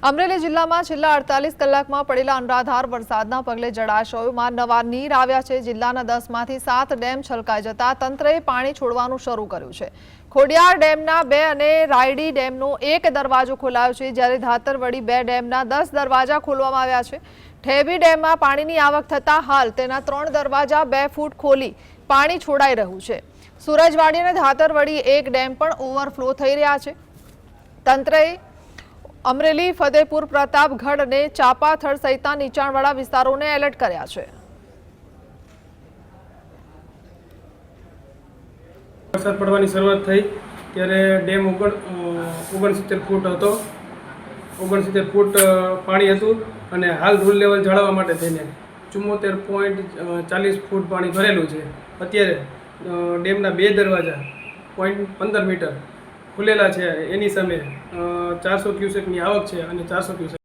અમરેલી જિલ્લામાં છેલ્લા 48 કલાકમાં પડેલા અનરાધાર વરસાદના પગલે જળાશયોમાં નવા નીર આવ્યા છે। જિલ્લાના 10માંથી 7 ડેમ છલકાઈ જતા તંત્રએ પાણી છોડવાનું શરૂ કર્યું છે। ખોડિયાર ડેમના 2 અને રાયડી ડેમનો 1 દરવાજો ખોલાયો છે, જ્યારે ધાતરવડી 2 ડેમના 10 દરવાજા ખોલવામાં આવ્યા છે। ઠેબી ડેમમાં પાણીની આવક થતા હાલ તેના 3 દરવાજા 2 ફૂટ ખોલી પાણી છોડાઈ રહ્યું છે। સુરજવાડી અને ધાતરવડી 1 ડેમ પણ ઓવરફ્લો થઈ રહ્યા છે। તંત્રએ અમરેલી, ફતેપુર, પ્રતાપગઢ અને ચાપાથળ સહિતના નીચાણવાળા વિસ્તારોને એલર્ટ કર્યા છે। વરસાદ પડવાની શરૂઆત થઈ ત્યારે ડેમ 69 ફૂટ હતો। 69 ફૂટ પાણી હતું અને હાલ રૂલ લેવલ જાળવવા માટે થઈને 74.40 ફૂટ પાણી ભરેલું છે। અત્યારે ડેમના 2 દરવાજા 0.15 મીટર ખુલેલા છે। એની સામે 400 ક્યુસેકની આવક છે અને 400 ક્યુસેક